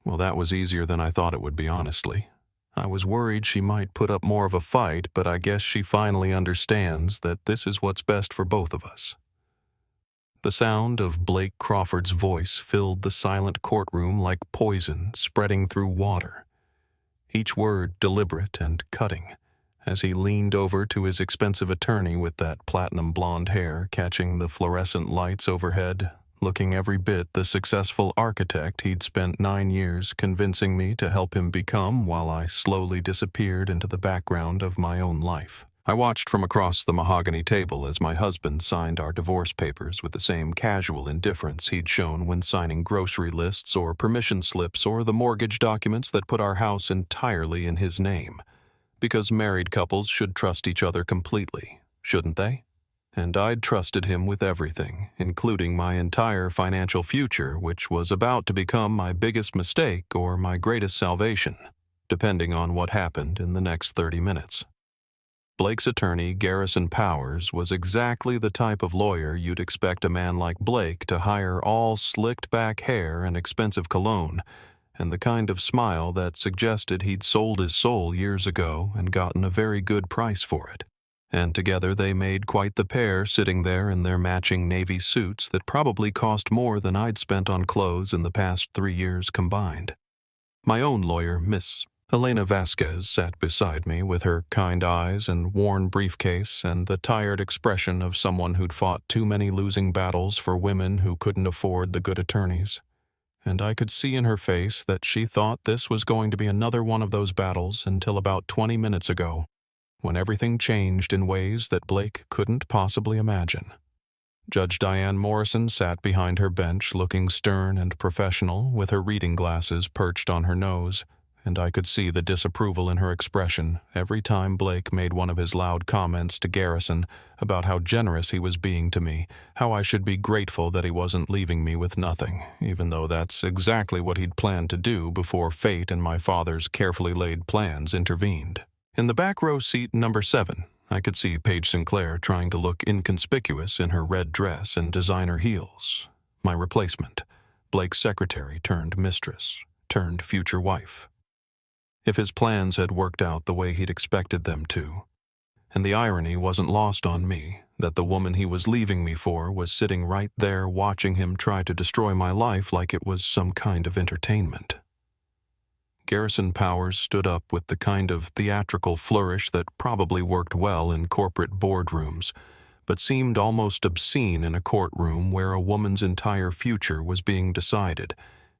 Well, that was easier than I thought it would be, honestly. I was worried she might put up more of a fight, but I guess she finally understands that this is what's best for both of us. The sound of Blake Crawford's voice filled the silent courtroom like poison spreading through water, each word deliberate and cutting, as he leaned over to his expensive attorney with that platinum blonde hair catching the fluorescent lights overhead, looking every bit the successful architect he'd spent 9 years convincing me to help him become while I slowly disappeared into the background of my own life. I watched from across the mahogany table as my husband signed our divorce papers with the same casual indifference he'd shown when signing grocery lists or permission slips or the mortgage documents that put our house entirely in his name. Because married couples should trust each other completely, shouldn't they? And I'd trusted him with everything, including my entire financial future, which was about to become my biggest mistake or my greatest salvation, depending on what happened in the next 30 minutes. Blake's attorney, Garrison Powers, was exactly the type of lawyer you'd expect a man like Blake to hire, all slicked-back hair and expensive cologne, and the kind of smile that suggested he'd sold his soul years ago and gotten a very good price for it. And together they made quite the pair, sitting there in their matching navy suits that probably cost more than I'd spent on clothes in the past 3 years combined. My own lawyer, Miss Elena Vasquez, sat beside me with her kind eyes and worn briefcase and the tired expression of someone who'd fought too many losing battles for women who couldn't afford the good attorneys. And I could see in her face that she thought this was going to be another one of those battles until about 20 minutes ago, when everything changed in ways that Blake couldn't possibly imagine. Judge Diane Morrison sat behind her bench looking stern and professional with her reading glasses perched on her nose, and I could see the disapproval in her expression every time Blake made one of his loud comments to Garrison about how generous he was being to me, how I should be grateful that he wasn't leaving me with nothing, even though that's exactly what he'd planned to do before fate and my father's carefully laid plans intervened. In the back row seat number 7, I could see Paige Sinclair trying to look inconspicuous in her red dress and designer heels. My replacement, Blake's secretary turned mistress, turned future wife. If his plans had worked out the way he'd expected them to, and the irony wasn't lost on me that the woman he was leaving me for was sitting right there watching him try to destroy my life like it was some kind of entertainment. Garrison Powers stood up with the kind of theatrical flourish that probably worked well in corporate boardrooms, but seemed almost obscene in a courtroom where a woman's entire future was being decided,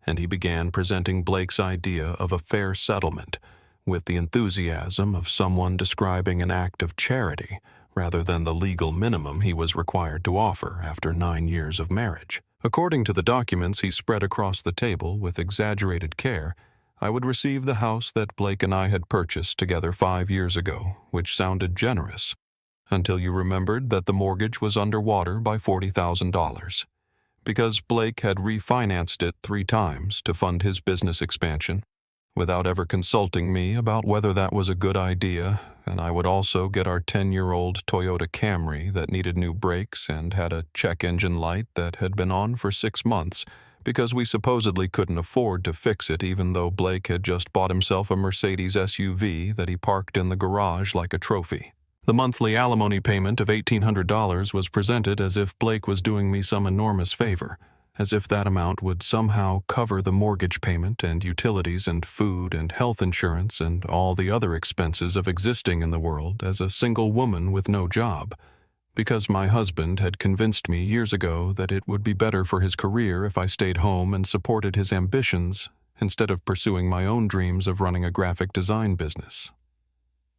and he began presenting Blake's idea of a fair settlement with the enthusiasm of someone describing an act of charity rather than the legal minimum he was required to offer after 9 years of marriage. According to the documents he spread across the table with exaggerated care, I would receive the house that Blake and I had purchased together 5 years ago, which sounded generous, until you remembered that the mortgage was underwater by $40,000. Because Blake had refinanced it 3 times to fund his business expansion, without ever consulting me about whether that was a good idea, and I would also get our 10-year-old Toyota Camry that needed new brakes and had a check engine light that had been on for 6 months, because we supposedly couldn't afford to fix it even though Blake had just bought himself a Mercedes SUV that he parked in the garage like a trophy. The monthly alimony payment of $1,800 was presented as if Blake was doing me some enormous favor, as if that amount would somehow cover the mortgage payment and utilities and food and health insurance and all the other expenses of existing in the world as a single woman with no job, because my husband had convinced me years ago that it would be better for his career if I stayed home and supported his ambitions instead of pursuing my own dreams of running a graphic design business.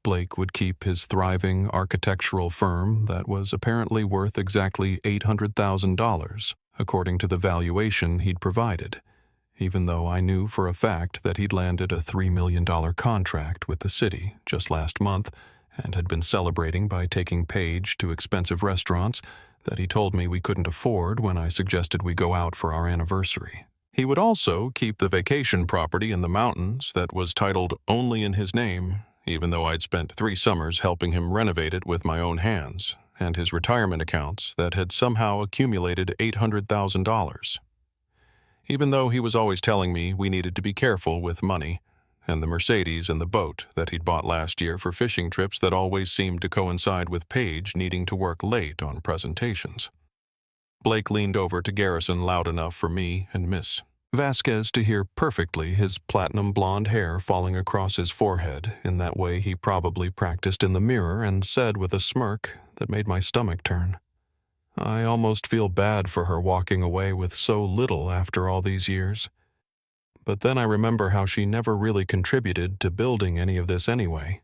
Blake would keep his thriving architectural firm that was apparently worth exactly $800,000, according to the valuation he'd provided, even though I knew for a fact that he'd landed a $3 million contract with the city just last month and had been celebrating by taking Paige to expensive restaurants that he told me we couldn't afford when I suggested we go out for our anniversary. He would also keep the vacation property in the mountains that was titled only in his name, even though I'd spent 3 summers helping him renovate it with my own hands, and his retirement accounts that had somehow accumulated $800,000. even though he was always telling me we needed to be careful with money and the Mercedes and the boat that he'd bought last year for fishing trips that always seemed to coincide with Paige needing to work late on presentations. Blake leaned over to Garrison loud enough for me and Miss Vasquez to hear perfectly, his platinum blonde hair falling across his forehead in that way he probably practiced in the mirror, and said with a smirk that made my stomach turn, "I almost feel bad for her walking away with so little after all these years. But then I remember how she never really contributed to building any of this anyway.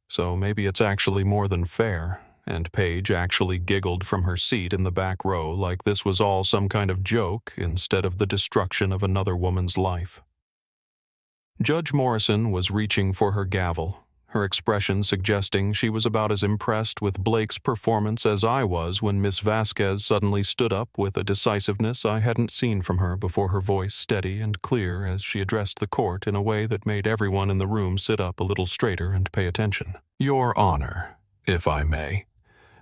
So maybe it's actually more than fair." And Paige actually giggled from her seat in the back row like this was all some kind of joke instead of the destruction of another woman's life. Judge Morrison was reaching for her gavel, her expression suggesting she was about as impressed with Blake's performance as I was when Miss Vasquez suddenly stood up with a decisiveness I hadn't seen from her before, her voice steady and clear as she addressed the court in a way that made everyone in the room sit up a little straighter and pay attention. "Your Honor, if I may.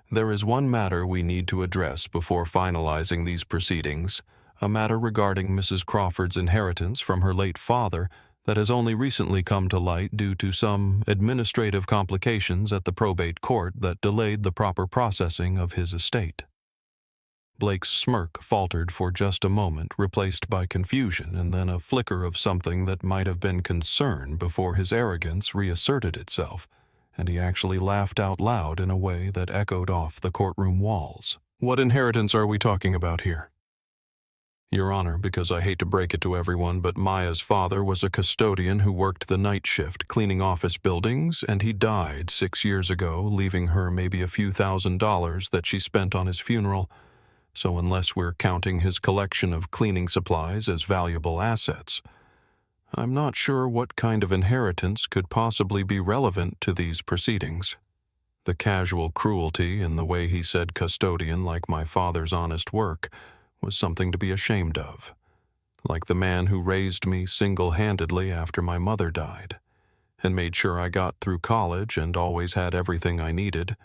There is one matter we need to address before finalizing these proceedings, a matter regarding Mrs. Crawford's inheritance from her late father that has only recently come to light due to some administrative complications at the probate court that delayed the proper processing of his estate." Blake's smirk faltered for just a moment, replaced by confusion and then a flicker of something that might have been concern before his arrogance reasserted itself, and he actually laughed out loud in a way that echoed off the courtroom walls. "What inheritance are we talking about here?" "Your Honor, because I hate to break it to everyone, but Maya's father was a custodian who worked the night shift cleaning office buildings, and he died 6 years ago, leaving her maybe a few $1,000s that she spent on his funeral. So unless we're counting his collection of cleaning supplies as valuable assets, I'm not sure what kind of inheritance could possibly be relevant to these proceedings." The casual cruelty in the way he said custodian like my father's honest work was something to be ashamed of. Like the man who raised me single-handedly after my mother died and made sure I got through college and always had everything I needed,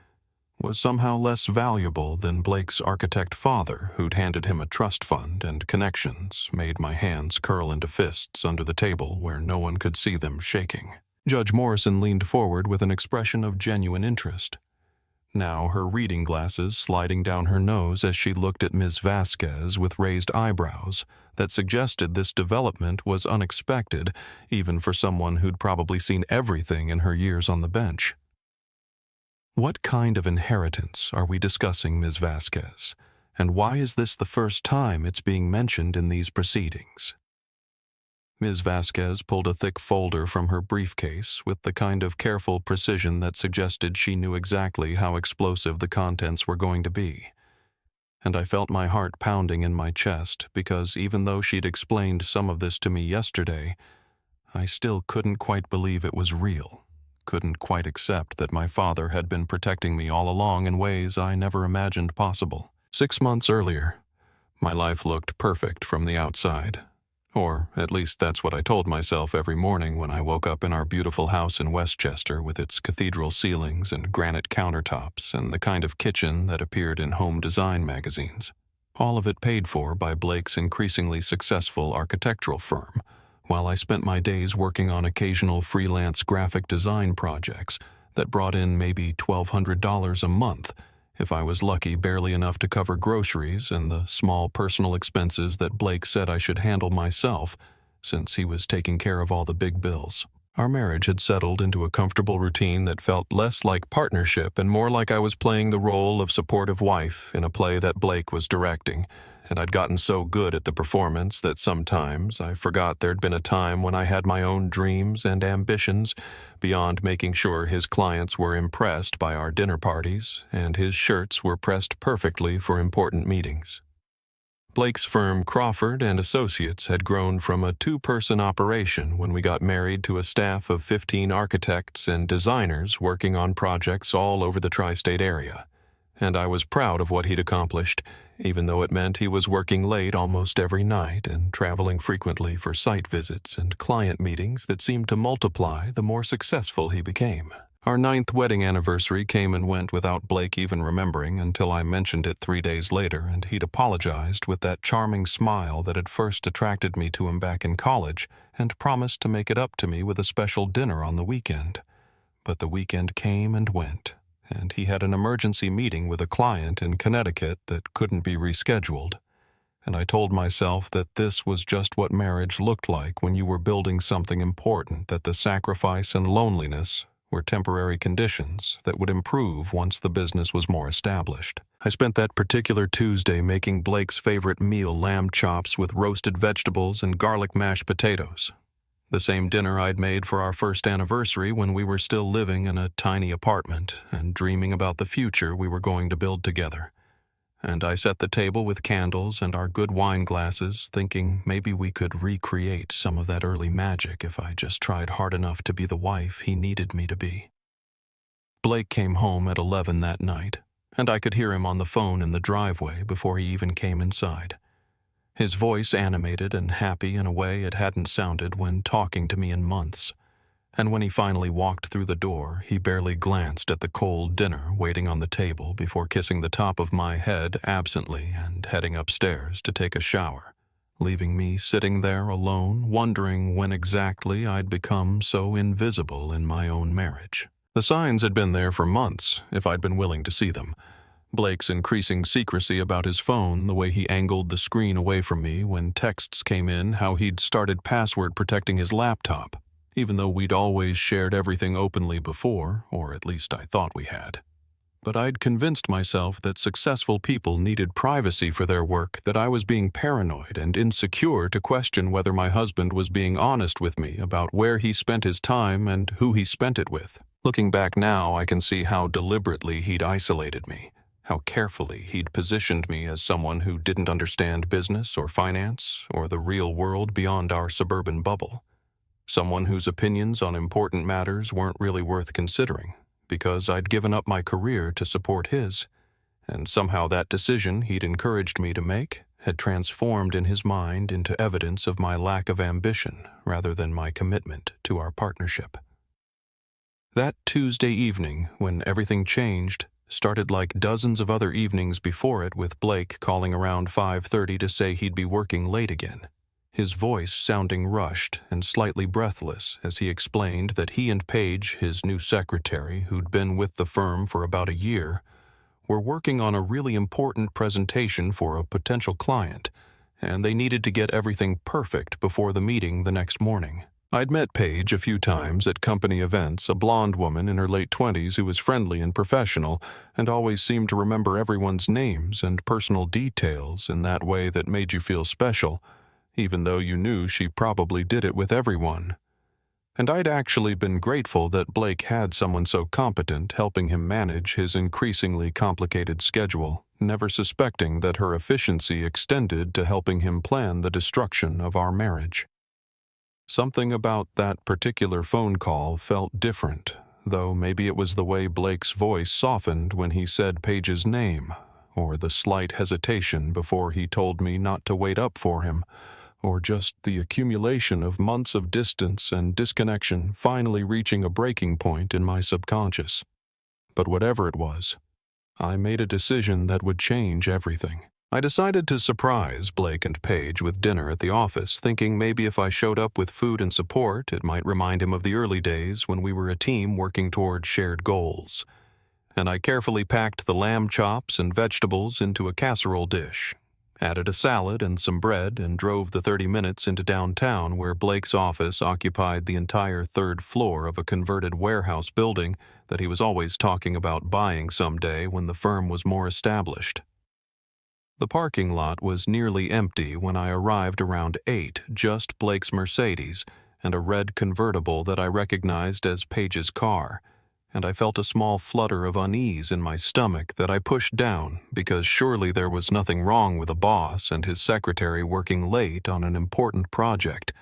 was somehow less valuable than Blake's architect father, who'd handed him a trust fund and connections, made my hands curl into fists under the table where no one could see them shaking. Judge Morrison leaned forward with an expression of genuine interest, now her reading glasses sliding down her nose as she looked at Ms. Vasquez with raised eyebrows that suggested this development was unexpected, even for someone who'd probably seen everything in her years on the bench. "What kind of inheritance are we discussing, Ms. Vasquez, and why is this the first time it's being mentioned in these proceedings?" Ms. Vasquez pulled a thick folder from her briefcase with the kind of careful precision that suggested she knew exactly how explosive the contents were going to be. And I felt my heart pounding in my chest because even though she'd explained some of this to me yesterday, I still couldn't quite believe it was real. Couldn't quite accept that my father had been protecting me all along in ways I never imagined possible. 6 months earlier, my life looked perfect from the outside. Or at least that's what I told myself every morning when I woke up in our beautiful house in Westchester with its cathedral ceilings and granite countertops and the kind of kitchen that appeared in home design magazines. All of it paid for by Blake's increasingly successful architectural firm, while I spent my days working on occasional freelance graphic design projects that brought in maybe $1,200 a month, if I was lucky barely enough to cover groceries and the small personal expenses that Blake said I should handle myself, since he was taking care of all the big bills. Our marriage had settled into a comfortable routine that felt less like partnership and more like I was playing the role of supportive wife in a play that Blake was directing, and I'd gotten so good at the performance that sometimes I forgot there'd been a time when I had my own dreams and ambitions beyond making sure his clients were impressed by our dinner parties and his shirts were pressed perfectly for important meetings. Blake's firm, Crawford and Associates, had grown from a 2-person operation when we got married to a staff of 15 architects and designers working on projects all over the tri-state area. And I was proud of what he'd accomplished, even though it meant he was working late almost every night and traveling frequently for site visits and client meetings that seemed to multiply the more successful he became. Our 9th wedding anniversary came and went without Blake even remembering until I mentioned it 3 days later, and he'd apologized with that charming smile that had first attracted me to him back in college and promised to make it up to me with a special dinner on the weekend. But the weekend came and went, and he had an emergency meeting with a client in Connecticut that couldn't be rescheduled. And I told myself that this was just what marriage looked like when you were building something important, that the sacrifice and loneliness were temporary conditions that would improve once the business was more established. I spent that particular Tuesday making Blake's favorite meal, lamb chops with roasted vegetables and garlic mashed potatoes. The same dinner I'd made for our first anniversary when we were still living in a tiny apartment and dreaming about the future we were going to build together. And I set the table with candles and our good wine glasses, thinking maybe we could recreate some of that early magic if I just tried hard enough to be the wife he needed me to be. Blake came home at 11 that night, and I could hear him on the phone in the driveway before he even came inside. His voice animated and happy in a way it hadn't sounded when talking to me in months. And when he finally walked through the door, he barely glanced at the cold dinner waiting on the table before kissing the top of my head absently and heading upstairs to take a shower, leaving me sitting there alone, wondering when exactly I'd become so invisible in my own marriage. The signs had been there for months, if I'd been willing to see them. Blake's increasing secrecy about his phone, the way he angled the screen away from me when texts came in, how he'd started password protecting his laptop, even though we'd always shared everything openly before, or at least I thought we had. But I'd convinced myself that successful people needed privacy for their work, that I was being paranoid and insecure to question whether my husband was being honest with me about where he spent his time and who he spent it with. Looking back now, I can see how deliberately he'd isolated me, how carefully he'd positioned me as someone who didn't understand business or finance or the real world beyond our suburban bubble. Someone whose opinions on important matters weren't really worth considering, because I'd given up my career to support his, and somehow that decision he'd encouraged me to make had transformed in his mind into evidence of my lack of ambition rather than my commitment to our partnership. That Tuesday evening, when everything changed, started like dozens of other evenings before it, with Blake calling around 5:30 to say he'd be working late again, his voice sounding rushed and slightly breathless as he explained that he and Paige, his new secretary, who'd been with the firm for about a year, were working on a really important presentation for a potential client, and they needed to get everything perfect before the meeting the next morning. I'd met Paige a few times at company events, a blonde woman in her late 20s who was friendly and professional and always seemed to remember everyone's names and personal details in that way that made you feel special, even though you knew she probably did it with everyone. And I'd actually been grateful that Blake had someone so competent helping him manage his increasingly complicated schedule, never suspecting that her efficiency extended to helping him plan the destruction of our marriage. Something about that particular phone call felt different, though maybe it was the way Blake's voice softened when he said Paige's name, or the slight hesitation before he told me not to wait up for him, or just the accumulation of months of distance and disconnection finally reaching a breaking point in my subconscious. But whatever it was, I made a decision that would change everything. I decided to surprise Blake and Paige with dinner at the office, thinking maybe if I showed up with food and support, it might remind him of the early days when we were a team working toward shared goals. And I carefully packed the lamb chops and vegetables into a casserole dish, added a salad and some bread, and drove the 30 minutes into downtown where Blake's office occupied the entire 3rd floor of a converted warehouse building that he was always talking about buying someday when the firm was more established. The parking lot was nearly empty when I arrived around 8, just Blake's Mercedes and a red convertible that I recognized as Paige's car, and I felt a small flutter of unease in my stomach that I pushed down because surely there was nothing wrong with a boss and his secretary working late on an important project.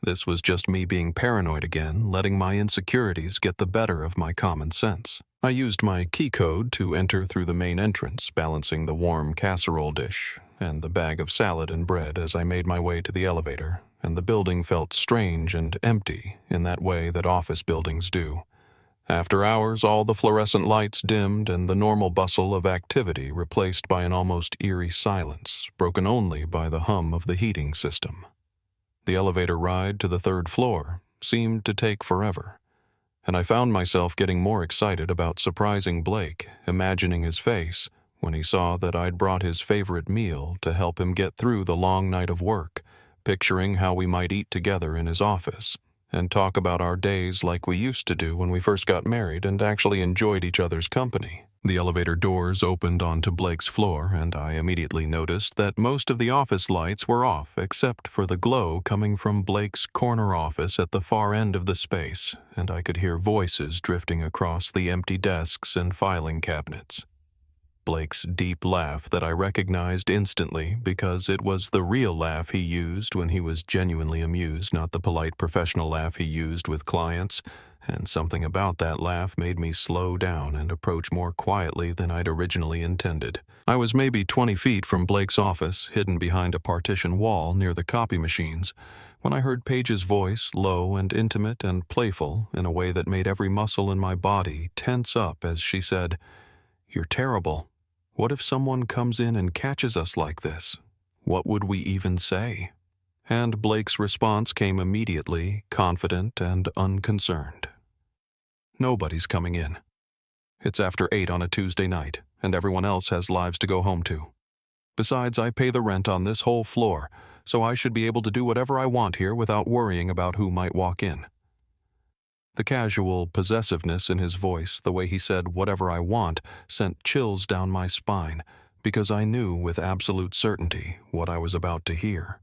This was just me being paranoid again, letting my insecurities get the better of my common sense. I used my key code to enter through the main entrance, balancing the warm casserole dish and the bag of salad and bread as I made my way to the elevator, and the building felt strange and empty in that way that office buildings do. After hours, all the fluorescent lights dimmed and the normal bustle of activity replaced by an almost eerie silence, broken only by the hum of the heating system. The elevator ride to the third floor seemed to take forever, and I found myself getting more excited about surprising Blake, imagining his face when he saw that I'd brought his favorite meal to help him get through the long night of work, picturing how we might eat together in his office and talk about our days like we used to do when we first got married and actually enjoyed each other's company. The elevator doors opened onto Blake's floor, and I immediately noticed that most of the office lights were off except for the glow coming from Blake's corner office at the far end of the space, and I could hear voices drifting across the empty desks and filing cabinets. Blake's deep laugh that I recognized instantly because it was the real laugh he used when he was genuinely amused, not the polite professional laugh he used with clients, and something about that laugh made me slow down and approach more quietly than I'd originally intended. I was maybe 20 feet from Blake's office, hidden behind a partition wall near the copy machines, when I heard Paige's voice, low and intimate and playful, in a way that made every muscle in my body tense up as she said, "You're terrible. What if someone comes in and catches us like this? What would we even say?" And Blake's response came immediately, confident and unconcerned. "Nobody's coming in. It's after 8 on a Tuesday night, and everyone else has lives to go home to. Besides, I pay the rent on this whole floor, so I should be able to do whatever I want here without worrying about who might walk in." The casual possessiveness in his voice, the way he said "whatever I want," sent chills down my spine, because I knew with absolute certainty what I was about to hear,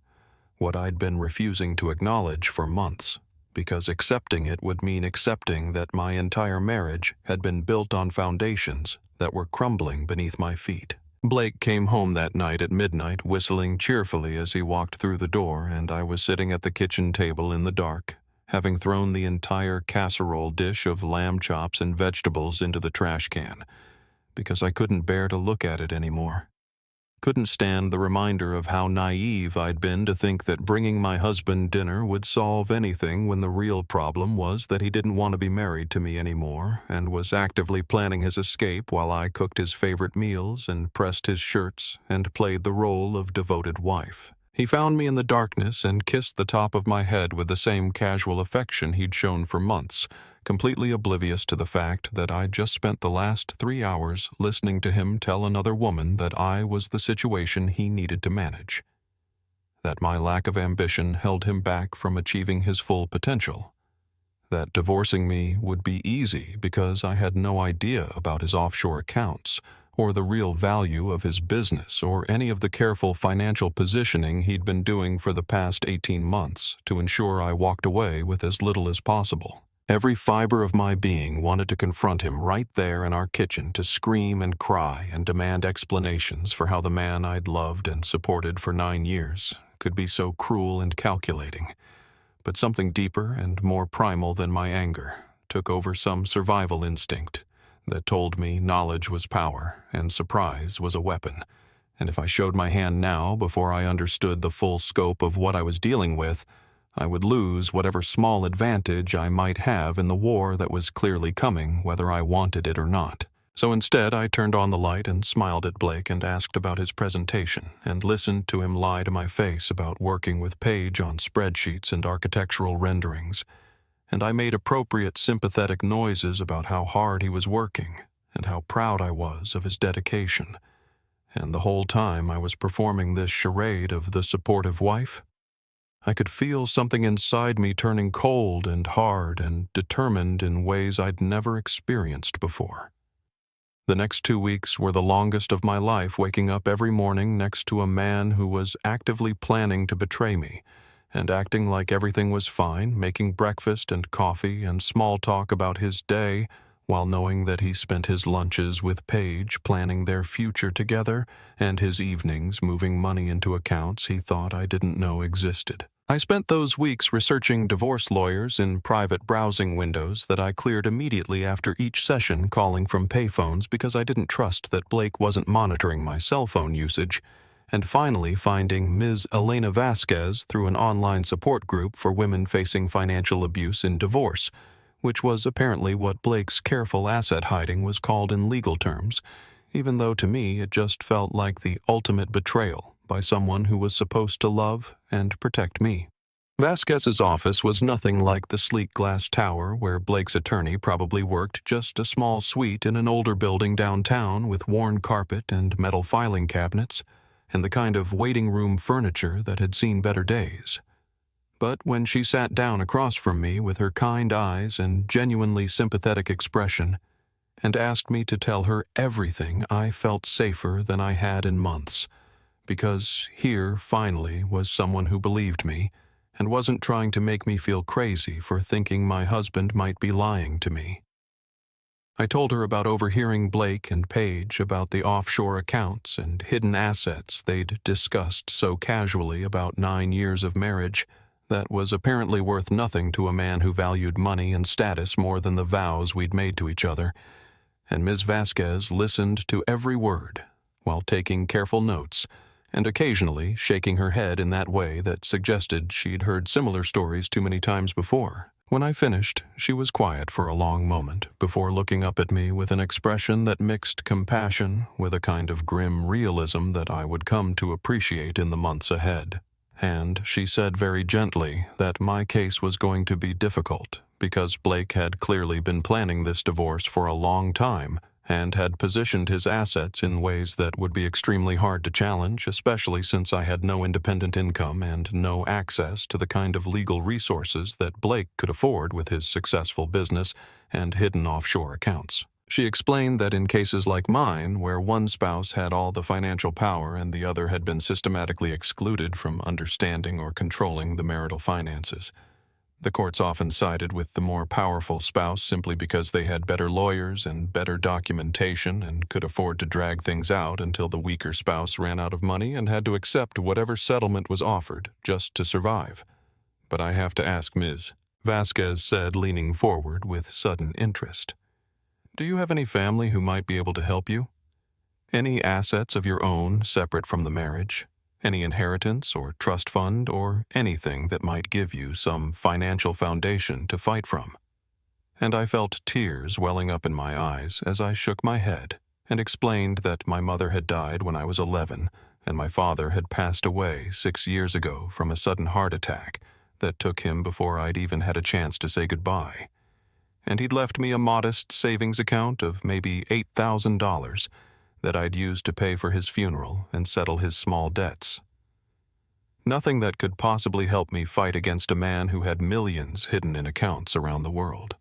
what I'd been refusing to acknowledge for months, because accepting it would mean accepting that my entire marriage had been built on foundations that were crumbling beneath my feet. Blake came home that night at midnight, whistling cheerfully as he walked through the door, and I was sitting at the kitchen table in the dark, having thrown the entire casserole dish of lamb chops and vegetables into the trash can, because I couldn't bear to look at it anymore. Couldn't stand the reminder of how naive I'd been to think that bringing my husband dinner would solve anything when the real problem was that he didn't want to be married to me anymore and was actively planning his escape while I cooked his favorite meals and pressed his shirts and played the role of devoted wife. He found me in the darkness and kissed the top of my head with the same casual affection he'd shown for months, completely oblivious to the fact that I'd just spent the last 3 hours listening to him tell another woman that I was the situation he needed to manage, that my lack of ambition held him back from achieving his full potential, that divorcing me would be easy because I had no idea about his offshore accounts, or the real value of his business, or any of the careful financial positioning he'd been doing for the past 18 months to ensure I walked away with as little as possible. Every fiber of my being wanted to confront him right there in our kitchen, to scream and cry and demand explanations for how the man I'd loved and supported for 9 years could be so cruel and calculating. But something deeper and more primal than my anger took over, some survival instinct that told me knowledge was power and surprise was a weapon, and if I showed my hand now before I understood the full scope of what I was dealing with, I would lose whatever small advantage I might have in the war that was clearly coming, whether I wanted it or not. So instead, I turned on the light and smiled at Blake and asked about his presentation and listened to him lie to my face about working with Paige on spreadsheets and architectural renderings. And I made appropriate sympathetic noises about how hard he was working and how proud I was of his dedication. And the whole time I was performing this charade of the supportive wife, I could feel something inside me turning cold and hard and determined in ways I'd never experienced before. The next 2 weeks were the longest of my life, waking up every morning next to a man who was actively planning to betray me, and acting like everything was fine, making breakfast and coffee and small talk about his day, while knowing that he spent his lunches with Paige planning their future together, and his evenings moving money into accounts he thought I didn't know existed. I spent those weeks researching divorce lawyers in private browsing windows that I cleared immediately after each session, calling from payphones because I didn't trust that Blake wasn't monitoring my cell phone usage, and finally finding Ms. Elena Vasquez through an online support group for women facing financial abuse in divorce, which was apparently what Blake's careful asset hiding was called in legal terms, even though to me it just felt like the ultimate betrayal by someone who was supposed to love and protect me. Vasquez's office was nothing like the sleek glass tower where Blake's attorney probably worked, just a small suite in an older building downtown with worn carpet and metal filing cabinets, and the kind of waiting room furniture that had seen better days. But when she sat down across from me with her kind eyes and genuinely sympathetic expression, and asked me to tell her everything, I felt safer than I had in months, because here, finally, was someone who believed me, and wasn't trying to make me feel crazy for thinking my husband might be lying to me. I told her about overhearing Blake and Paige about the offshore accounts and hidden assets they'd discussed so casually about 9 years of marriage that was apparently worth nothing to a man who valued money and status more than the vows we'd made to each other, and Ms. Vasquez listened to every word while taking careful notes, and occasionally shaking her head in that way that suggested she'd heard similar stories too many times before. When I finished, she was quiet for a long moment before looking up at me with an expression that mixed compassion with a kind of grim realism that I would come to appreciate in the months ahead. And she said very gently that my case was going to be difficult because Blake had clearly been planning this divorce for a long time and had positioned his assets in ways that would be extremely hard to challenge, especially since I had no independent income and no access to the kind of legal resources that Blake could afford with his successful business and hidden offshore accounts. She explained that in cases like mine, where one spouse had all the financial power and the other had been systematically excluded from understanding or controlling the marital finances, the courts often sided with the more powerful spouse simply because they had better lawyers and better documentation and could afford to drag things out until the weaker spouse ran out of money and had to accept whatever settlement was offered just to survive. But I have to ask Ms. Vasquez said, leaning forward with sudden interest. Do you have any family who might be able to help you? Any assets of your own separate from the marriage? Any inheritance or trust fund or anything that might give you some financial foundation to fight from? And I felt tears welling up in my eyes as I shook my head and explained that my mother had died when I was 11 and my father had passed away 6 years ago from a sudden heart attack that took him before I'd even had a chance to say goodbye. And he'd left me a modest savings account of maybe $8,000 that I'd used to pay for his funeral and settle his small debts. Nothing that could possibly help me fight against a man who had millions hidden in accounts around the world.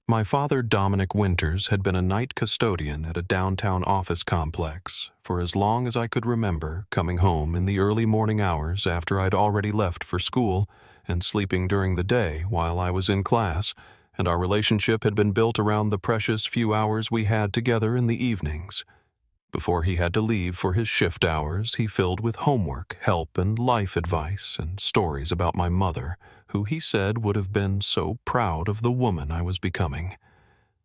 My father, Dominic Winters, had been a night custodian at a downtown office complex for as long as I could remember, coming home in the early morning hours after I'd already left for school and sleeping during the day while I was in class, and our relationship had been built around the precious few hours we had together in the evenings. Before he had to leave for his shift hours, he filled with homework, help, and life advice and stories about my mother, who he said would have been so proud of the woman I was becoming.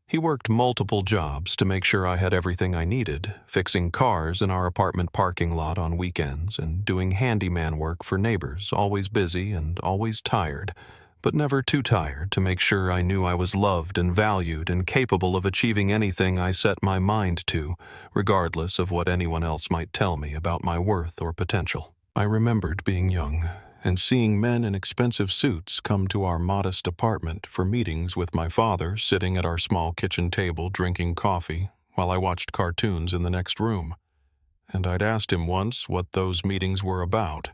He worked multiple jobs to make sure I had everything I needed, fixing cars in our apartment parking lot on weekends and doing handyman work for neighbors, always busy and always tired, but never too tired to make sure I knew I was loved and valued and capable of achieving anything I set my mind to, regardless of what anyone else might tell me about my worth or potential. I remembered being young and seeing men in expensive suits come to our modest apartment for meetings with my father sitting at our small kitchen table drinking coffee while I watched cartoons in the next room. And I'd asked him once what those meetings were about,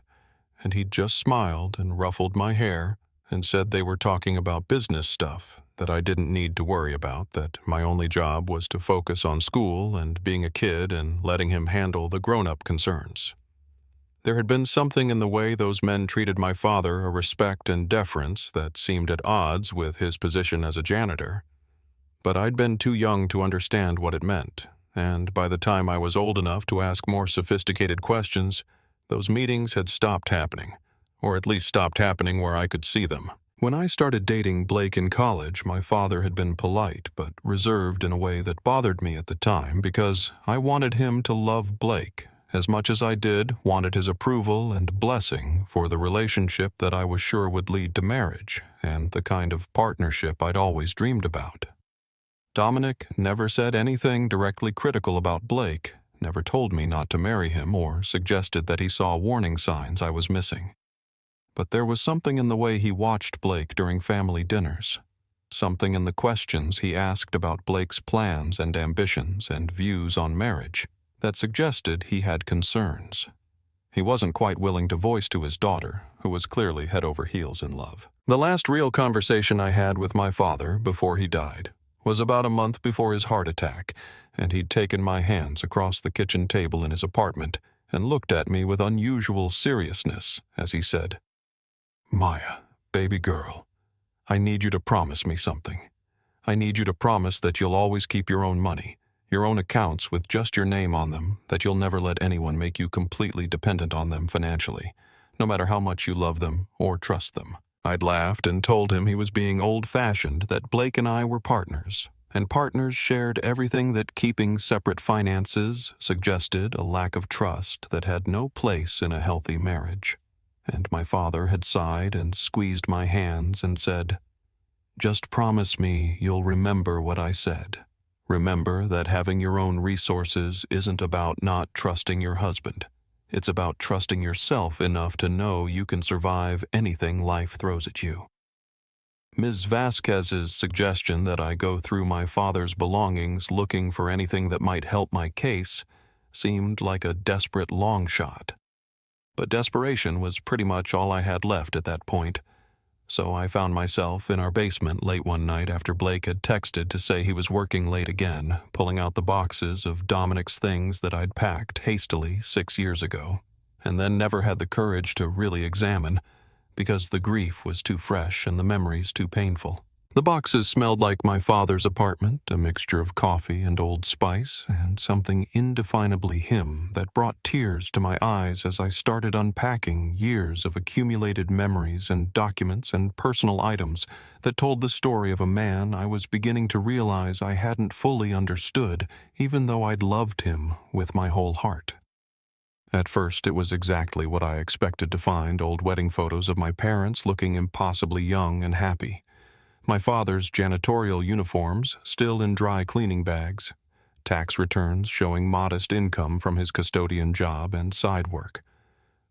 and he'd just smiled and ruffled my hair and said they were talking about business stuff that I didn't need to worry about, that my only job was to focus on school and being a kid and letting him handle the grown-up concerns. There had been something in the way those men treated my father, a respect and deference that seemed at odds with his position as a janitor. But I'd been too young to understand what it meant, and by the time I was old enough to ask more sophisticated questions, those meetings had stopped happening. Or at least stopped happening where I could see them. When I started dating Blake in college, my father had been polite but reserved in a way that bothered me at the time because I wanted him to love Blake as much as I did wanted his approval and blessing for the relationship that I was sure would lead to marriage and the kind of partnership I'd always dreamed about. Dominic never said anything directly critical about Blake, never told me not to marry him or suggested that he saw warning signs I was missing. But there was something in the way he watched Blake during family dinners, something in the questions he asked about Blake's plans and ambitions and views on marriage that suggested he had concerns. He wasn't quite willing to voice to his daughter, who was clearly head over heels in love. The last real conversation I had with my father before he died was about a month before his heart attack, and he'd taken my hands across the kitchen table in his apartment and looked at me with unusual seriousness as he said, "Maya, baby girl, I need you to promise me something. I need you to promise that you'll always keep your own money, your own accounts with just your name on them, that you'll never let anyone make you completely dependent on them financially, no matter how much you love them or trust them." I'd laughed and told him he was being old-fashioned, that Blake and I were partners, and partners shared everything that keeping separate finances suggested a lack of trust that had no place in a healthy marriage. And my father had sighed and squeezed my hands and said, "Just promise me you'll remember what I said. Remember that having your own resources isn't about not trusting your husband. It's about trusting yourself enough to know you can survive anything life throws at you." Ms. Vasquez's suggestion that I go through my father's belongings looking for anything that might help my case seemed like a desperate long shot. But desperation was pretty much all I had left at that point, so I found myself in our basement late one night after Blake had texted to say he was working late again, pulling out the boxes of Dominic's things that I'd packed hastily 6 years ago, and then never had the courage to really examine, because the grief was too fresh and the memories too painful. The boxes smelled like my father's apartment, a mixture of coffee and Old Spice, and something indefinably him that brought tears to my eyes as I started unpacking years of accumulated memories and documents and personal items that told the story of a man I was beginning to realize I hadn't fully understood, even though I'd loved him with my whole heart. At first, it was exactly what I expected to find: old wedding photos of my parents looking impossibly young and happy. My father's janitorial uniforms still in dry cleaning bags, tax returns showing modest income from his custodian job and side work,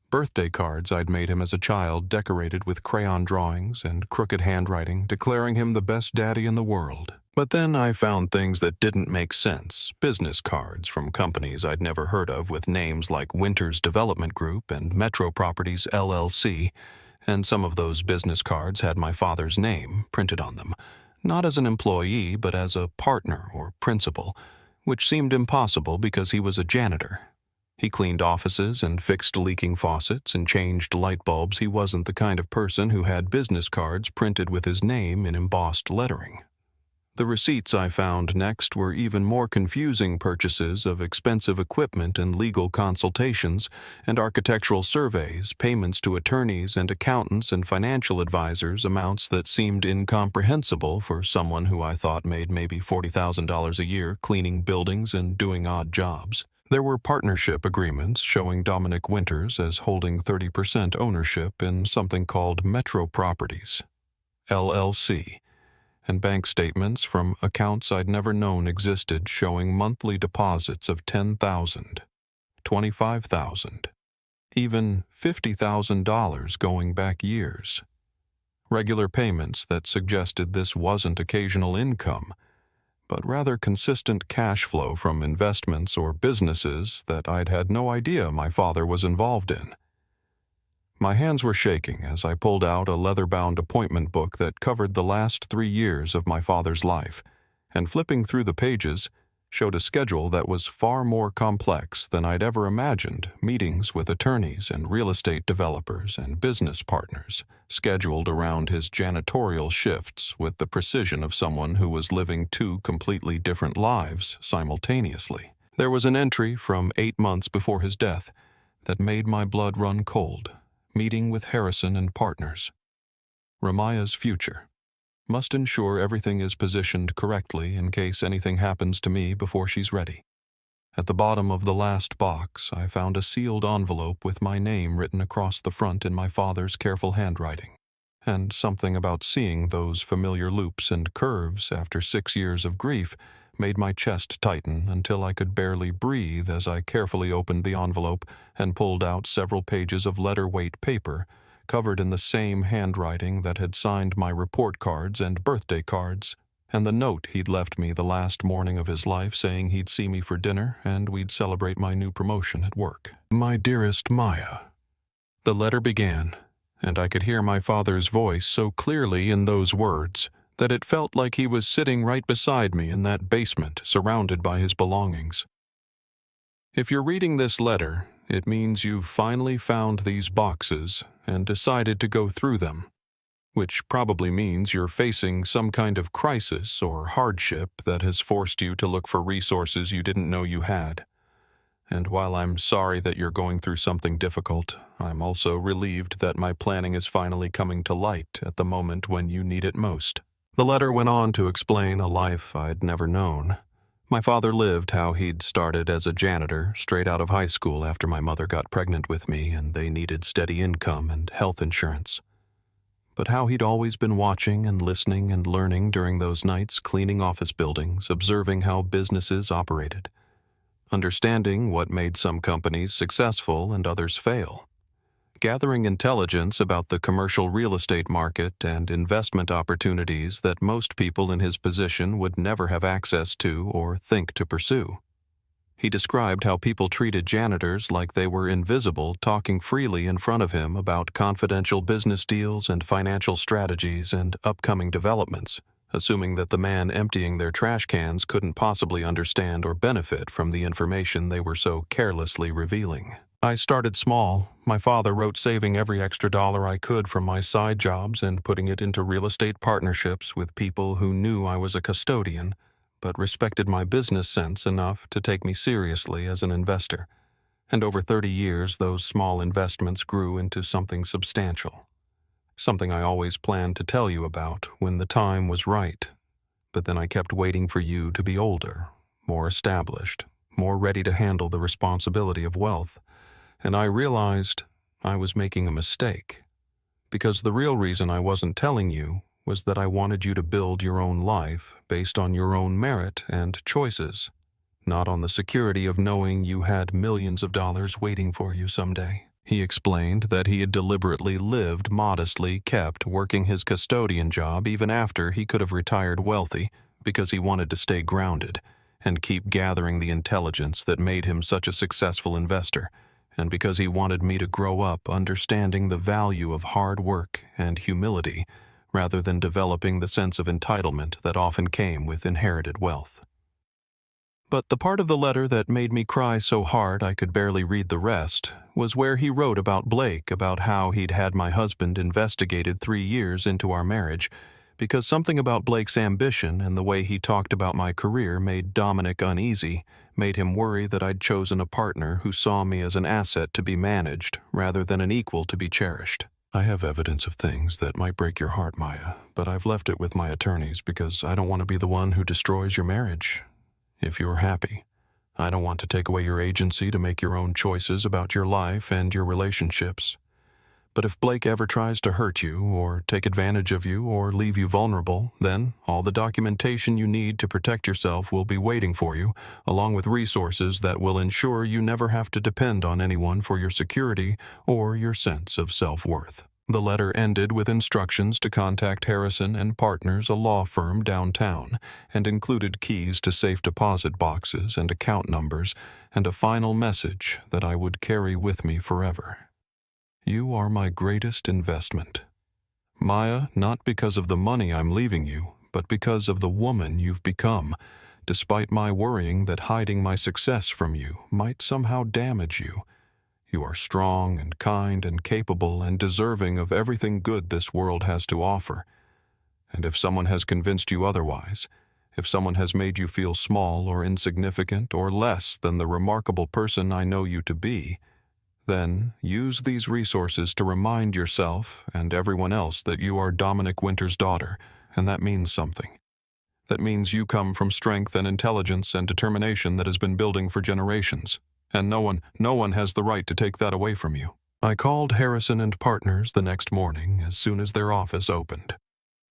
birthday cards I'd made him as a child decorated with crayon drawings and crooked handwriting declaring him the best daddy in the world. But then I found things that didn't make sense: business cards from companies I'd never heard of with names like Winters Development Group and Metro Properties LLC, and some of those business cards had my father's name printed on them, not as an employee but as a partner or principal, which seemed impossible because he was a janitor. He cleaned offices and fixed leaking faucets and changed light bulbs. He wasn't the kind of person who had business cards printed with his name in embossed lettering. The receipts I found next were even more confusing: purchases of expensive equipment and legal consultations and architectural surveys, payments to attorneys and accountants and financial advisors, amounts that seemed incomprehensible for someone who I thought made maybe $40,000 a year cleaning buildings and doing odd jobs. There were partnership agreements showing Dominic Winters as holding 30% ownership in something called Metro Properties, LLC, and bank statements from accounts I'd never known existed showing monthly deposits of $10,000, $25,000, even $50,000 going back years. Regular payments that suggested this wasn't occasional income, but rather consistent cash flow from investments or businesses that I'd had no idea my father was involved in. My hands were shaking as I pulled out a leather-bound appointment book that covered the last 3 years of my father's life, and flipping through the pages showed a schedule that was far more complex than I'd ever imagined: meetings with attorneys and real estate developers and business partners, scheduled around his janitorial shifts with the precision of someone who was living 2 completely different lives simultaneously. There was an entry from 8 months before his death that made my blood run cold: meeting with Harrison and partners. Ramaya's future. Must ensure everything is positioned correctly in case anything happens to me before she's ready. At the bottom of the last box, I found a sealed envelope with my name written across the front in my father's careful handwriting, and something about seeing those familiar loops and curves after 6 years of grief made my chest tighten until I could barely breathe as I carefully opened the envelope and pulled out several pages of letter-weight paper covered in the same handwriting that had signed my report cards and birthday cards, and the note he'd left me the last morning of his life saying he'd see me for dinner and we'd celebrate my new promotion at work. My dearest Maya. The letter began, and I could hear my father's voice so clearly in those words that it felt like he was sitting right beside me in that basement, surrounded by his belongings. If you're reading this letter, it means you've finally found these boxes and decided to go through them, which probably means you're facing some kind of crisis or hardship that has forced you to look for resources you didn't know you had. And while I'm sorry that you're going through something difficult, I'm also relieved that my planning is finally coming to light at the moment when you need it most. The letter went on to explain a life I'd never known. My father lived how he'd started as a janitor straight out of high school after my mother got pregnant with me and they needed steady income and health insurance. But how he'd always been watching and listening and learning during those nights cleaning office buildings, observing how businesses operated, understanding what made some companies successful and others fail, gathering intelligence about the commercial real estate market and investment opportunities that most people in his position would never have access to or think to pursue. He described how people treated janitors like they were invisible, talking freely in front of him about confidential business deals and financial strategies and upcoming developments, assuming that the man emptying their trash cans couldn't possibly understand or benefit from the information they were so carelessly revealing. I started small. My father wrote saving every extra dollar I could from my side jobs and putting it into real estate partnerships with people who knew I was a custodian, but respected my business sense enough to take me seriously as an investor. And over 30 years, those small investments grew into something substantial. Something I always planned to tell you about when the time was right. But then I kept waiting for you to be older, more established, more ready to handle the responsibility of wealth. And I realized I was making a mistake. Because the real reason I wasn't telling you was that I wanted you to build your own life based on your own merit and choices, not on the security of knowing you had millions of dollars waiting for you someday. He explained that he had deliberately lived modestly kept working his custodian job even after he could have retired wealthy because he wanted to stay grounded and keep gathering the intelligence that made him such a successful investor, and because he wanted me to grow up understanding the value of hard work and humility rather than developing the sense of entitlement that often came with inherited wealth. But the part of the letter that made me cry so hard I could barely read the rest was where he wrote about Blake, about how he'd had my husband investigated 3 years into our marriage, because something about Blake's ambition and the way he talked about my career made Dominic uneasy, made him worry that I'd chosen a partner who saw me as an asset to be managed rather than an equal to be cherished. I have evidence of things that might break your heart, Maya, but I've left it with my attorneys because I don't want to be the one who destroys your marriage. If you're happy, I don't want to take away your agency to make your own choices about your life and your relationships. But if Blake ever tries to hurt you or take advantage of you or leave you vulnerable, then all the documentation you need to protect yourself will be waiting for you, along with resources that will ensure you never have to depend on anyone for your security or your sense of self-worth. The letter ended with instructions to contact Harrison and Partners, a law firm downtown, and included keys to safe deposit boxes and account numbers, and a final message that I would carry with me forever. You are my greatest investment. Maya, not because of the money I'm leaving you, but because of the woman you've become, despite my worrying that hiding my success from you might somehow damage you. You are strong and kind and capable and deserving of everything good this world has to offer. And if someone has convinced you otherwise, if someone has made you feel small or insignificant or less than the remarkable person I know you to be, then use these resources to remind yourself and everyone else that you are Dominic Winter's daughter, and that means something. That means you come from strength and intelligence and determination that has been building for generations, and no one has the right to take that away from you." I called Harrison and Partners the next morning as soon as their office opened,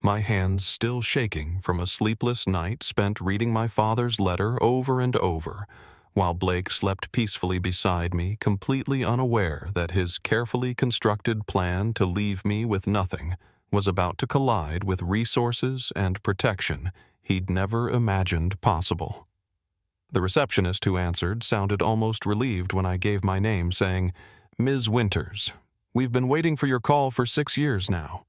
my hands still shaking from a sleepless night spent reading my father's letter over and over, while Blake slept peacefully beside me, completely unaware that his carefully constructed plan to leave me with nothing was about to collide with resources and protection he'd never imagined possible. The receptionist who answered sounded almost relieved when I gave my name, saying, "Ms. Winters, we've been waiting for your call for 6 years now.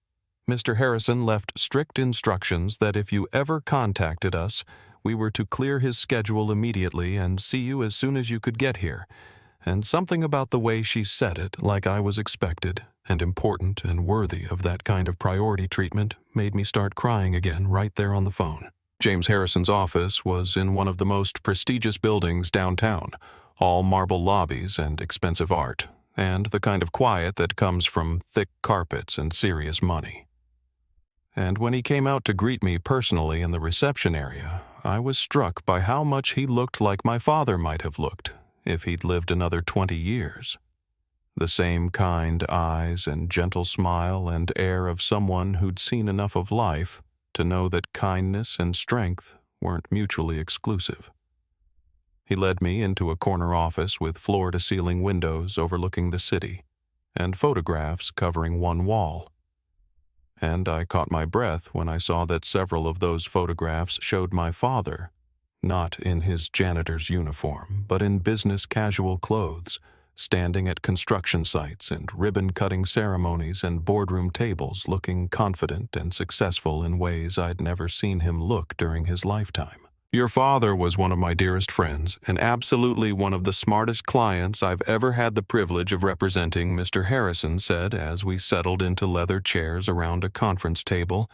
Mr. Harrison left strict instructions that if you ever contacted us, we were to clear his schedule immediately and see you as soon as you could get here." And something about the way she said it, like I was expected and important and worthy of that kind of priority treatment, made me start crying again right there on the phone. James Harrison's office was in one of the most prestigious buildings downtown, all marble lobbies and expensive art, and the kind of quiet that comes from thick carpets and serious money. And when he came out to greet me personally in the reception area, I was struck by how much he looked like my father might have looked if he'd lived another 20 years. The same kind eyes and gentle smile and air of someone who'd seen enough of life to know that kindness and strength weren't mutually exclusive. He led me into a corner office with floor-to-ceiling windows overlooking the city and photographs covering one wall. And I caught my breath when I saw that several of those photographs showed my father, not in his janitor's uniform, but in business casual clothes, standing at construction sites and ribbon-cutting ceremonies and boardroom tables, looking confident and successful in ways I'd never seen him look during his lifetime. "Your father was one of my dearest friends, and absolutely one of the smartest clients I've ever had the privilege of representing," Mr. Harrison said as we settled into leather chairs around a conference table,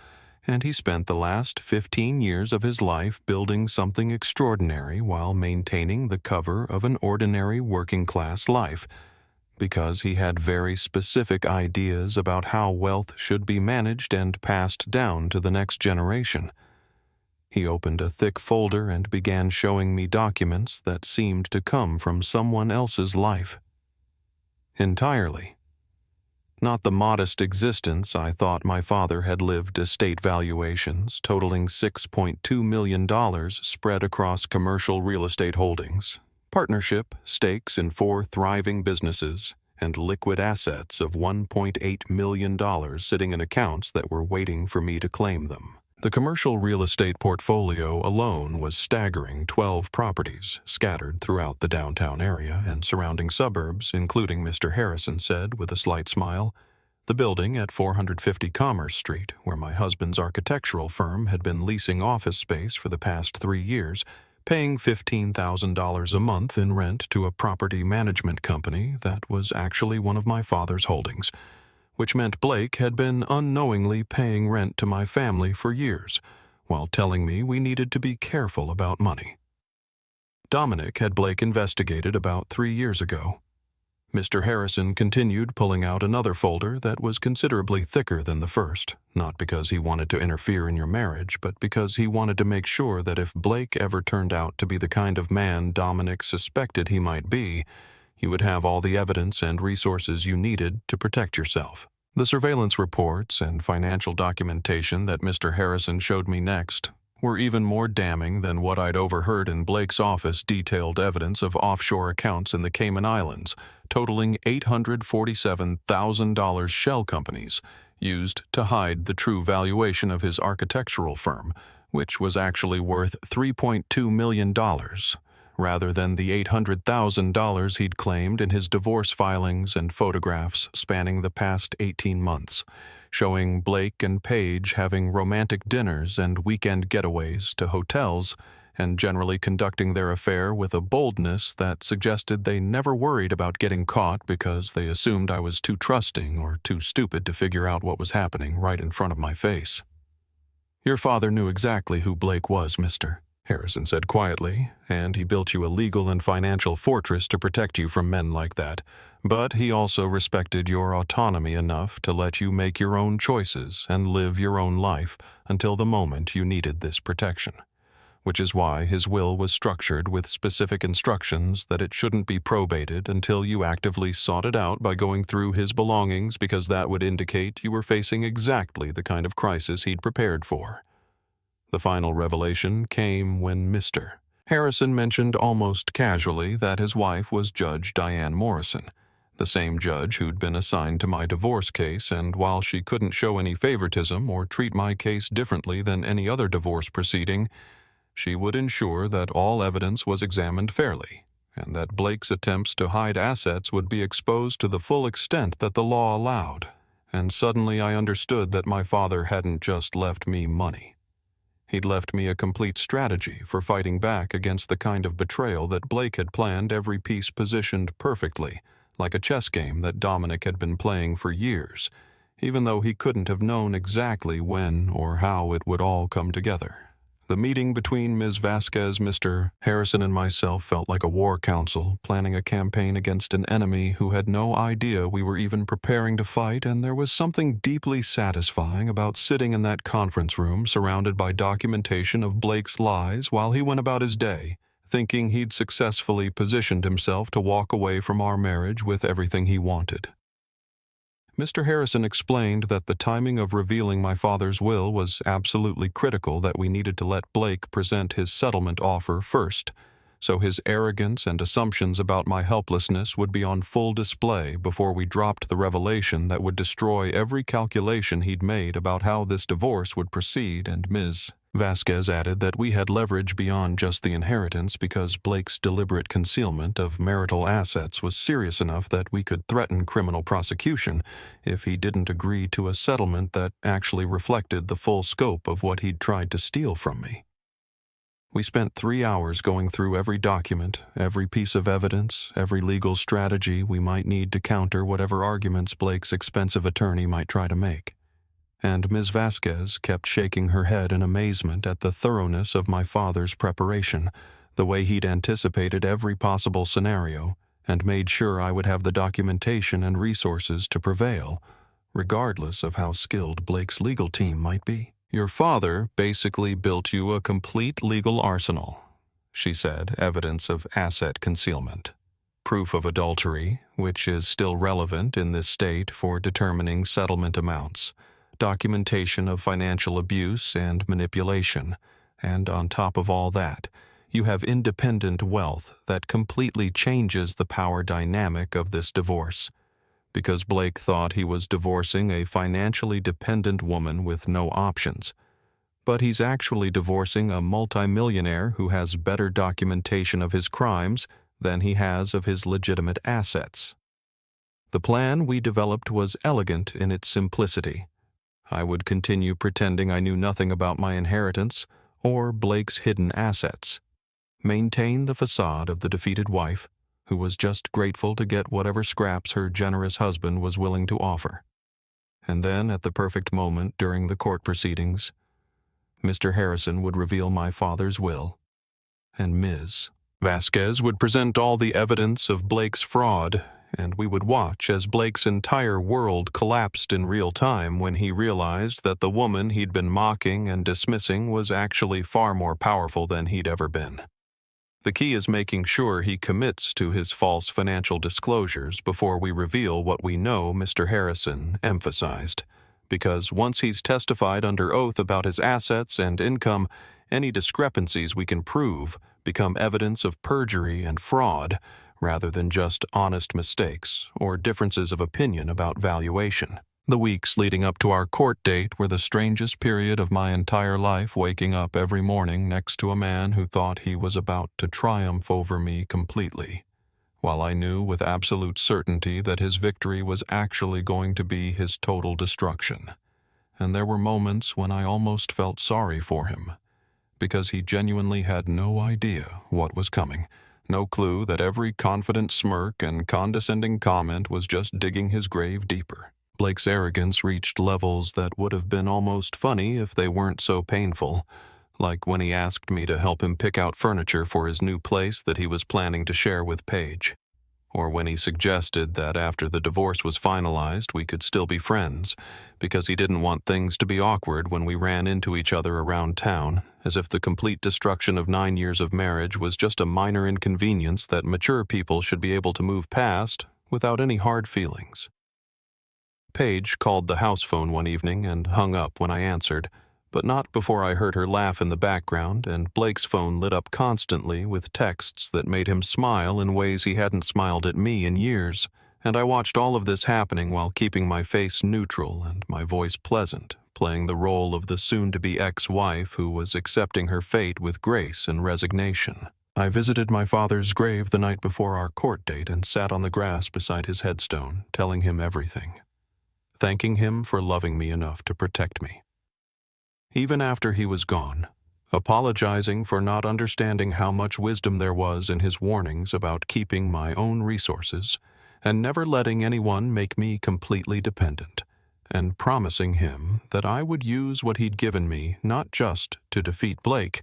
and he spent the last 15 years of his life building something extraordinary while maintaining the cover of an ordinary working-class life, because he had very specific ideas about how wealth should be managed and passed down to the next generation. He opened a thick folder and began showing me documents that seemed to come from someone else's life. Entirely. Not the modest existence I thought my father had lived. Estate valuations totaling $6.2 million spread across commercial real estate holdings, partnership stakes in 4 thriving businesses, and liquid assets of $1.8 million sitting in accounts that were waiting for me to claim them. The commercial real estate portfolio alone was staggering 12 properties scattered throughout the downtown area and surrounding suburbs, including, Mr. Harrison said with a slight smile, the building at 450 Commerce Street, where my husband's architectural firm had been leasing office space for the past 3 years, paying $15,000 a month in rent to a property management company that was actually one of my father's holdings, which meant Blake had been unknowingly paying rent to my family for years, while telling me we needed to be careful about money. Dominic had Blake investigated about 3 years ago. Mr. Harrison continued pulling out another folder that was considerably thicker than the first, not because he wanted to interfere in your marriage, but because he wanted to make sure that if Blake ever turned out to be the kind of man Dominic suspected he might be, you would have all the evidence and resources you needed to protect yourself. The surveillance reports and financial documentation that Mr. Harrison showed me next were even more damning than what I'd overheard in Blake's office. Detailed evidence of offshore accounts in the Cayman Islands, totaling $847,000 shell companies, used to hide the true valuation of his architectural firm, which was actually worth $3.2 million. Rather than the $800,000 he'd claimed in his divorce filings and photographs spanning the past 18 months, showing Blake and Paige having romantic dinners and weekend getaways to hotels and generally conducting their affair with a boldness that suggested they never worried about getting caught because they assumed I was too trusting or too stupid to figure out what was happening right in front of my face. "Your father knew exactly who Blake was, mister. Harrison said quietly, and he built you a legal and financial fortress to protect you from men like that. But he also respected your autonomy enough to let you make your own choices and live your own life until the moment you needed this protection. Which is why his will was structured with specific instructions that it shouldn't be probated until you actively sought it out by going through his belongings, because that would indicate you were facing exactly the kind of crisis he'd prepared for. The final revelation came when Mr. Harrison mentioned almost casually that his wife was Judge Diane Morrison, the same judge who'd been assigned to my divorce case, and while she couldn't show any favoritism or treat my case differently than any other divorce proceeding, she would ensure that all evidence was examined fairly, and that Blake's attempts to hide assets would be exposed to the full extent that the law allowed. And suddenly I understood that my father hadn't just left me money. He'd left me a complete strategy for fighting back against the kind of betrayal that Blake had planned, every piece positioned perfectly, like a chess game that Dominic had been playing for years, even though he couldn't have known exactly when or how it would all come together. The meeting between Ms. Vasquez, Mr. Harrison, and myself felt like a war council planning a campaign against an enemy who had no idea we were even preparing to fight, and there was something deeply satisfying about sitting in that conference room surrounded by documentation of Blake's lies while he went about his day, thinking he'd successfully positioned himself to walk away from our marriage with everything he wanted. Mr. Harrison explained that the timing of revealing my father's will was absolutely critical, that we needed to let Blake present his settlement offer first, so his arrogance and assumptions about my helplessness would be on full display before we dropped the revelation that would destroy every calculation he'd made about how this divorce would proceed. And Ms. Vasquez added that we had leverage beyond just the inheritance, because Blake's deliberate concealment of marital assets was serious enough that we could threaten criminal prosecution if he didn't agree to a settlement that actually reflected the full scope of what he'd tried to steal from me. We spent 3 hours going through every document, every piece of evidence, every legal strategy we might need to counter whatever arguments Blake's expensive attorney might try to make. And Ms. Vasquez kept shaking her head in amazement at the thoroughness of my father's preparation, the way he'd anticipated every possible scenario, and made sure I would have the documentation and resources to prevail, regardless of how skilled Blake's legal team might be. "Your father basically built you a complete legal arsenal," she said, evidence of asset concealment. Proof of adultery, which is still relevant in this state for determining settlement amounts. Documentation of financial abuse and manipulation, and on top of all that, you have independent wealth that completely changes the power dynamic of this divorce, because Blake thought he was divorcing a financially dependent woman with no options, but he's actually divorcing a multimillionaire who has better documentation of his crimes than he has of his legitimate assets. The plan we developed was elegant in its simplicity. I would continue pretending I knew nothing about my inheritance or Blake's hidden assets, maintain the facade of the defeated wife who was just grateful to get whatever scraps her generous husband was willing to offer. And then, at the perfect moment during the court proceedings, Mr. Harrison would reveal my father's will, and Ms. Vasquez would present all the evidence of Blake's fraud, and we would watch as Blake's entire world collapsed in real time when he realized that the woman he'd been mocking and dismissing was actually far more powerful than he'd ever been. The key is making sure he commits to his false financial disclosures before we reveal what we know, Mr. Harrison emphasized, because once he's testified under oath about his assets and income, any discrepancies we can prove become evidence of perjury and fraud, rather than just honest mistakes or differences of opinion about valuation. The weeks leading up to our court date were the strangest period of my entire life, waking up every morning next to a man who thought he was about to triumph over me completely, while I knew with absolute certainty that his victory was actually going to be his total destruction. And there were moments when I almost felt sorry for him, because he genuinely had no idea what was coming. No clue that every confident smirk and condescending comment was just digging his grave deeper. Blake's arrogance reached levels that would have been almost funny if they weren't so painful. like when he asked me to help him pick out furniture for his new place that he was planning to share with Paige, or when he suggested that after the divorce was finalized we could still be friends, because he didn't want things to be awkward when we ran into each other around town, as if the complete destruction of 9 years of marriage was just a minor inconvenience that mature people should be able to move past without any hard feelings. Paige called the house phone one evening and hung up when I answered, but not before I heard her laugh in the background, and Blake's phone lit up constantly with texts that made him smile in ways he hadn't smiled at me in years, and I watched all of this happening while keeping my face neutral and my voice pleasant, playing the role of the soon-to-be ex-wife who was accepting her fate with grace and resignation. I visited my father's grave the night before our court date and sat on the grass beside his headstone, telling him everything, thanking him for loving me enough to protect me. Even after he was gone, apologizing for not understanding how much wisdom there was in his warnings about keeping my own resources and never letting anyone make me completely dependent, and promising him that I would use what he'd given me not just to defeat Blake,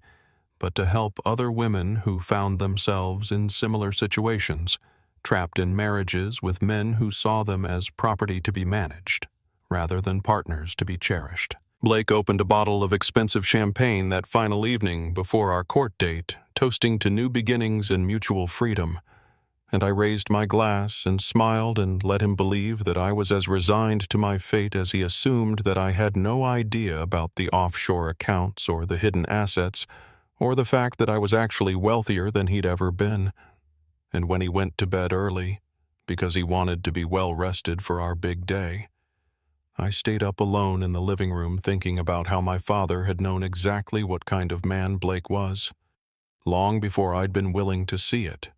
but to help other women who found themselves in similar situations, trapped in marriages with men who saw them as property to be managed, rather than partners to be cherished. Blake opened a bottle of expensive champagne that final evening before our court date, toasting to new beginnings and mutual freedom, and I raised my glass and smiled and let him believe that I was as resigned to my fate as he assumed that I had no idea about the offshore accounts or the hidden assets, or the fact that I was actually wealthier than he'd ever been. And when he went to bed early, because he wanted to be well rested for our big day, I stayed up alone in the living room thinking about how my father had known exactly what kind of man Blake was, long before I'd been willing to see it.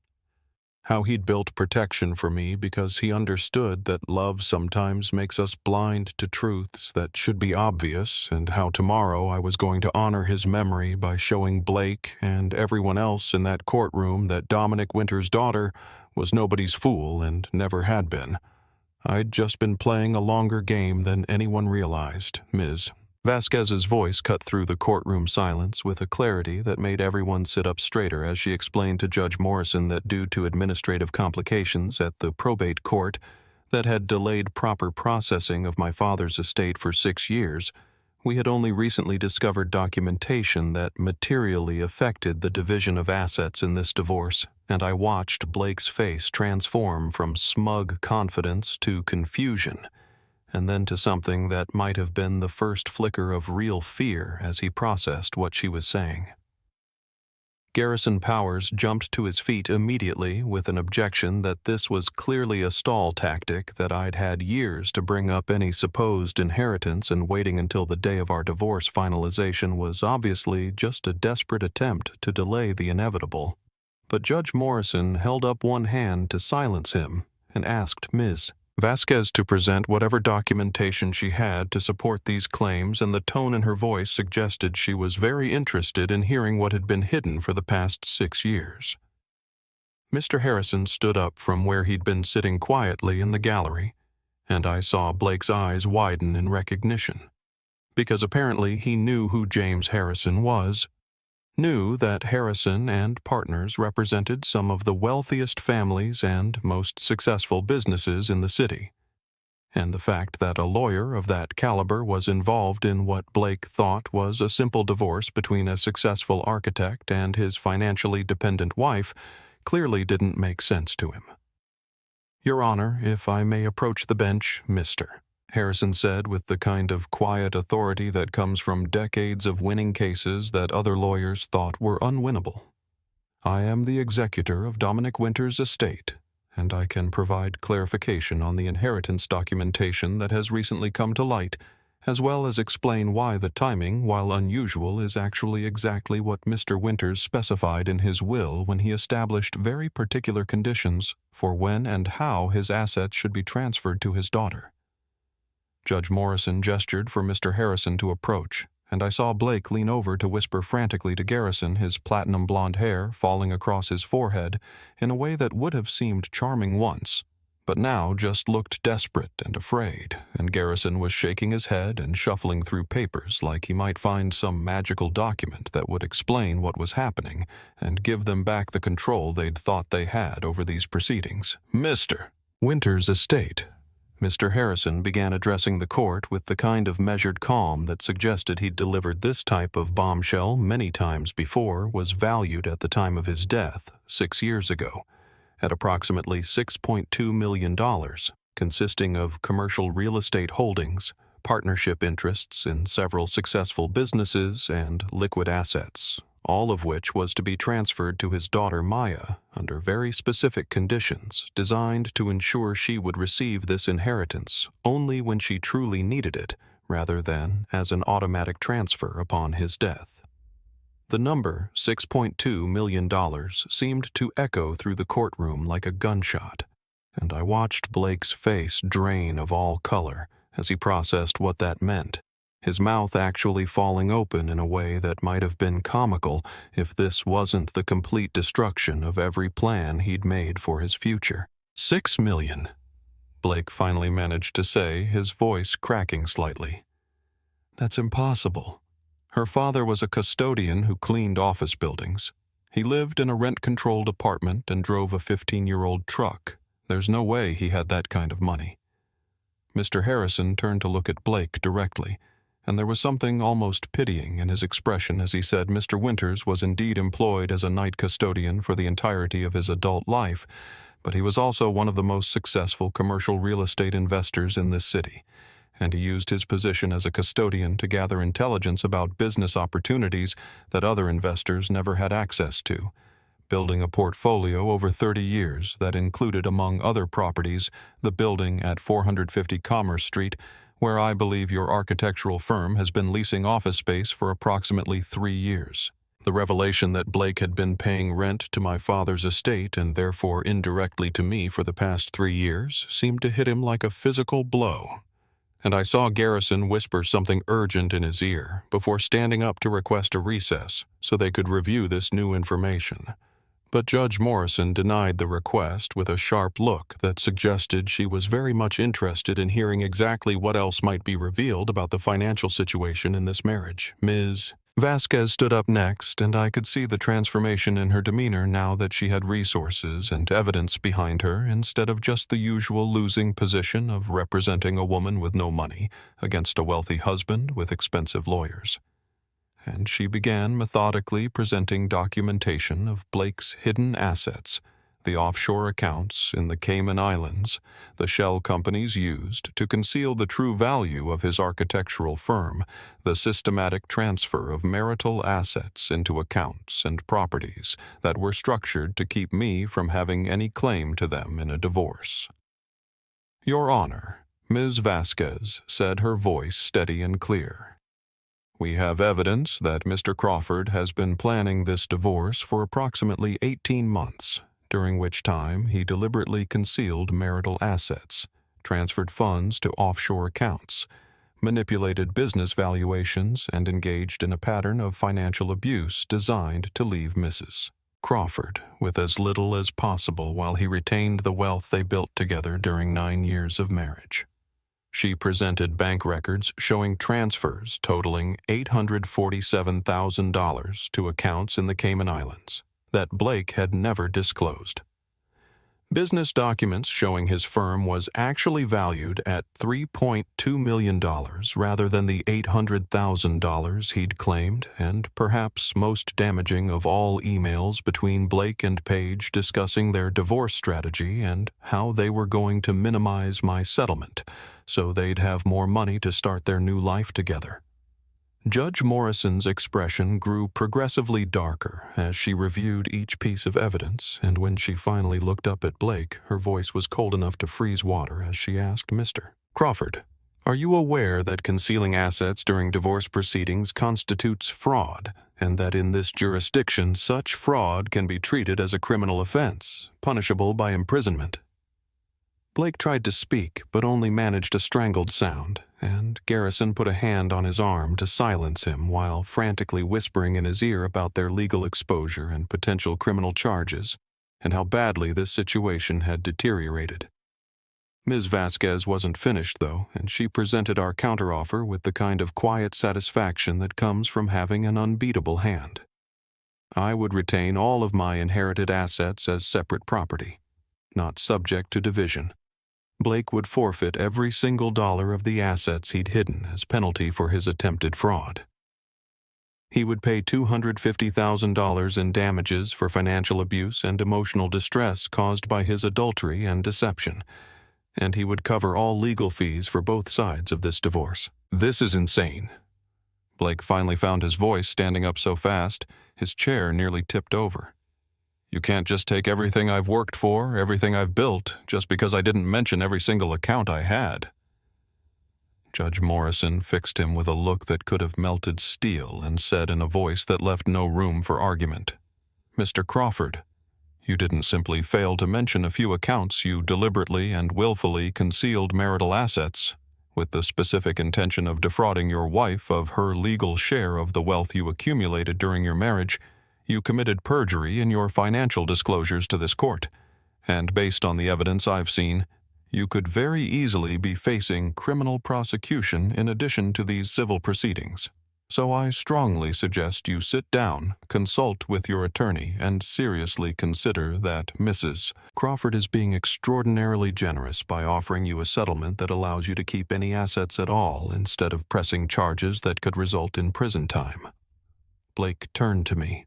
How he'd built protection for me because he understood that love sometimes makes us blind to truths that should be obvious, and how tomorrow I was going to honor his memory by showing Blake and everyone else in that courtroom that Dominic Winter's daughter was nobody's fool and never had been. I'd just been playing a longer game than anyone realized, Ms. Vasquez's voice cut through the courtroom silence with a clarity that made everyone sit up straighter as she explained to Judge Morrison that due to administrative complications at the probate court that had delayed proper processing of my father's estate for 6 years, we had only recently discovered documentation that materially affected the division of assets in this divorce, and I watched Blake's face transform from smug confidence to confusion, and then to something that might have been the first flicker of real fear as he processed what she was saying. Garrison Powers jumped to his feet immediately with an objection that this was clearly a stall tactic, that I'd had years to bring up any supposed inheritance, and waiting until the day of our divorce finalization was obviously just a desperate attempt to delay the inevitable. But Judge Morrison held up one hand to silence him and asked Ms. Vasquez to present whatever documentation she had to support these claims, and the tone in her voice suggested she was very interested in hearing what had been hidden for the past 6 years. Mr. Harrison stood up from where he'd been sitting quietly in the gallery, and I saw Blake's eyes widen in recognition, because apparently he knew who James Harrison was, knew that Harrison and Partners represented some of the wealthiest families and most successful businesses in the city, and the fact that a lawyer of that caliber was involved in what Blake thought was a simple divorce between a successful architect and his financially dependent wife clearly didn't make sense to him. "Your Honor, if I may approach the bench, Mr." Harrison said with the kind of quiet authority that comes from decades of winning cases that other lawyers thought were unwinnable. "I am the executor of Dominic Winter's estate, and I can provide clarification on the inheritance documentation that has recently come to light, as well as explain why the timing, while unusual, is actually exactly what Mr. Winters specified in his will when he established very particular conditions for when and how his assets should be transferred to his daughter." Judge Morrison gestured for Mr. Harrison to approach, and I saw Blake lean over to whisper frantically to Garrison, his platinum blonde hair falling across his forehead in a way that would have seemed charming once, but now just looked desperate and afraid, and Garrison was shaking his head and shuffling through papers like he might find some magical document that would explain what was happening and give them back the control they'd thought they had over these proceedings. Mr. Winter's estate. Mr. Harrison began addressing the court with the kind of measured calm that suggested he'd delivered this type of bombshell many times before, was valued at the time of his death, 6 years ago, at approximately $6.2 million, consisting of commercial real estate holdings, partnership interests in several successful businesses, and liquid assets, all of which was to be transferred to his daughter Maya under very specific conditions designed to ensure she would receive this inheritance only when she truly needed it, rather than as an automatic transfer upon his death. The number $6.2 million seemed to echo through the courtroom like a gunshot, and I watched Blake's face drain of all color as he processed what that meant, his mouth actually falling open in a way that might have been comical if this wasn't the complete destruction of every plan he'd made for his future. $6 million, Blake finally managed to say, his voice cracking slightly. That's impossible. Her father was a custodian who cleaned office buildings. He lived in a rent-controlled apartment and drove a 15-year-old truck. There's no way he had that kind of money. Mr. Harrison turned to look at Blake directly, and there was something almost pitying in his expression as he said Mr. Winters was indeed employed as a night custodian for the entirety of his adult life, but he was also one of the most successful commercial real estate investors in this city, and he used his position as a custodian to gather intelligence about business opportunities that other investors never had access to, building a portfolio over 30 years that included, among other properties, the building at 450 Commerce Street, where I believe your architectural firm has been leasing office space for approximately 3 years. The revelation that Blake had been paying rent to my father's estate and therefore indirectly to me for the past 3 years seemed to hit him like a physical blow, and I saw Garrison whisper something urgent in his ear before standing up to request a recess so they could review this new information. But Judge Morrison denied the request with a sharp look that suggested she was very much interested in hearing exactly what else might be revealed about the financial situation in this marriage. Ms. Vasquez stood up next, and I could see the transformation in her demeanor now that she had resources and evidence behind her instead of just the usual losing position of representing a woman with no money against a wealthy husband with expensive lawyers. And she began methodically presenting documentation of Blake's hidden assets, the offshore accounts in the Cayman Islands, the shell companies used to conceal the true value of his architectural firm, the systematic transfer of marital assets into accounts and properties that were structured to keep me from having any claim to them in a divorce. Your Honor, Ms. Vasquez said, her voice steady and clear. We have evidence that Mr. Crawford has been planning this divorce for approximately 18 months, during which time he deliberately concealed marital assets, transferred funds to offshore accounts, manipulated business valuations, and engaged in a pattern of financial abuse designed to leave Mrs. Crawford with as little as possible while he retained the wealth they built together during 9 years of marriage. She presented bank records showing transfers totaling $847,000 to accounts in the Cayman Islands that Blake had never disclosed. Business documents showing his firm was actually valued at $3.2 million rather than the $800,000 he'd claimed, and perhaps most damaging of all, emails between Blake and Page discussing their divorce strategy and how they were going to minimize my settlement so they'd have more money to start their new life together. Judge Morrison's expression grew progressively darker as she reviewed each piece of evidence, and when she finally looked up at Blake, her voice was cold enough to freeze water as she asked, Mr. Crawford, are you aware that concealing assets during divorce proceedings constitutes fraud, and that in this jurisdiction such fraud can be treated as a criminal offense, punishable by imprisonment? Blake tried to speak, but only managed a strangled sound, and Garrison put a hand on his arm to silence him while frantically whispering in his ear about their legal exposure and potential criminal charges, and how badly this situation had deteriorated. Ms. Vasquez wasn't finished, though, and she presented our counteroffer with the kind of quiet satisfaction that comes from having an unbeatable hand. I would retain all of my inherited assets as separate property, not subject to division. Blake would forfeit every single dollar of the assets he'd hidden as penalty for his attempted fraud. He would pay $250,000 in damages for financial abuse and emotional distress caused by his adultery and deception, and he would cover all legal fees for both sides of this divorce. This is insane. Blake finally found his voice standing up so fast, his chair nearly tipped over. You can't just take everything I've worked for, everything I've built, just because I didn't mention every single account I had. Judge Morrison fixed him with a look that could have melted steel and said in a voice that left no room for argument, Mr. Crawford, you didn't simply fail to mention a few accounts, you deliberately and willfully concealed marital assets, with the specific intention of defrauding your wife of her legal share of the wealth you accumulated during your marriage. You committed perjury in your financial disclosures to this court, and based on the evidence I've seen, you could very easily be facing criminal prosecution in addition to these civil proceedings. So I strongly suggest you sit down, consult with your attorney, and seriously consider that Mrs. Crawford is being extraordinarily generous by offering you a settlement that allows you to keep any assets at all instead of pressing charges that could result in prison time. Blake turned to me.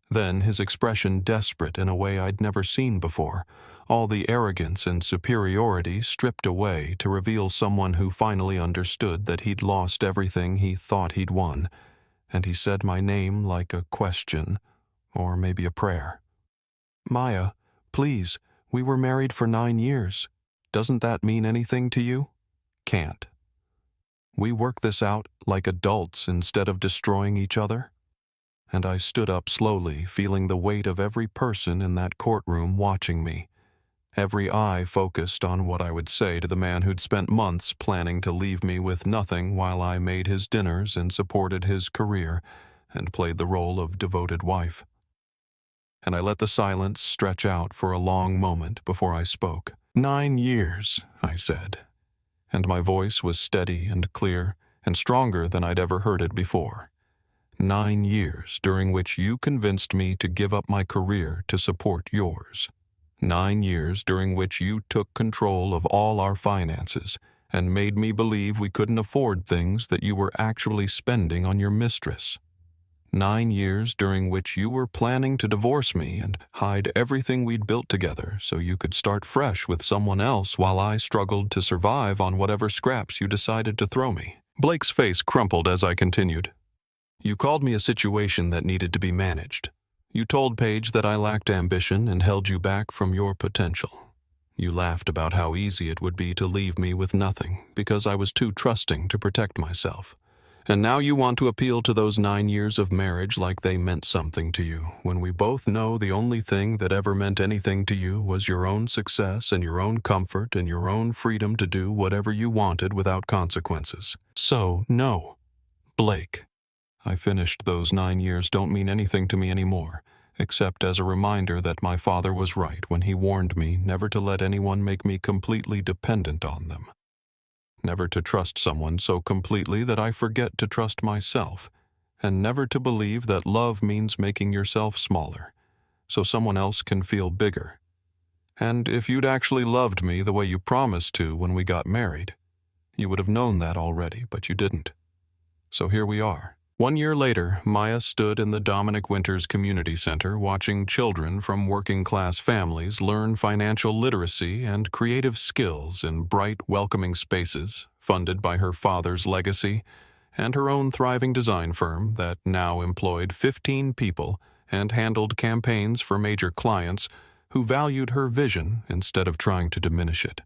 Then, his expression desperate in a way I'd never seen before, all the arrogance and superiority stripped away to reveal someone who finally understood that he'd lost everything he thought he'd won, and he said my name like a question, or maybe a prayer. Maya, please, we were married for 9 years. Doesn't that mean anything to you? Can't. We work this out like adults instead of destroying each other? And I stood up slowly, feeling the weight of every person in that courtroom watching me. Every eye focused on what I would say to the man who'd spent months planning to leave me with nothing while I made his dinners and supported his career and played the role of devoted wife. And I let the silence stretch out for a long moment before I spoke. 9 years, I said, and my voice was steady and clear and stronger than I'd ever heard it before. 9 years during which you convinced me to give up my career to support yours. 9 years during which you took control of all our finances and made me believe we couldn't afford things that you were actually spending on your mistress. 9 years during which you were planning to divorce me and hide everything we'd built together so you could start fresh with someone else while I struggled to survive on whatever scraps you decided to throw me. Blake's face crumpled as I continued. You called me a situation that needed to be managed. You told Paige that I lacked ambition and held you back from your potential. You laughed about how easy it would be to leave me with nothing because I was too trusting to protect myself. And now you want to appeal to those 9 years of marriage like they meant something to you, when we both know the only thing that ever meant anything to you was your own success and your own comfort and your own freedom to do whatever you wanted without consequences. So, no, Blake. I finished those 9 years don't mean anything to me anymore, except as a reminder that my father was right when he warned me never to let anyone make me completely dependent on them. Never to trust someone so completely that I forget to trust myself, and never to believe that love means making yourself smaller, so someone else can feel bigger. And if you'd actually loved me the way you promised to when we got married, you would have known that already, but you didn't. So here we are. 1 year later, Maya stood in the Dominic Winters Community Center watching children from working-class families learn financial literacy and creative skills in bright, welcoming spaces funded by her father's legacy and her own thriving design firm that now employed 15 people and handled campaigns for major clients who valued her vision instead of trying to diminish it.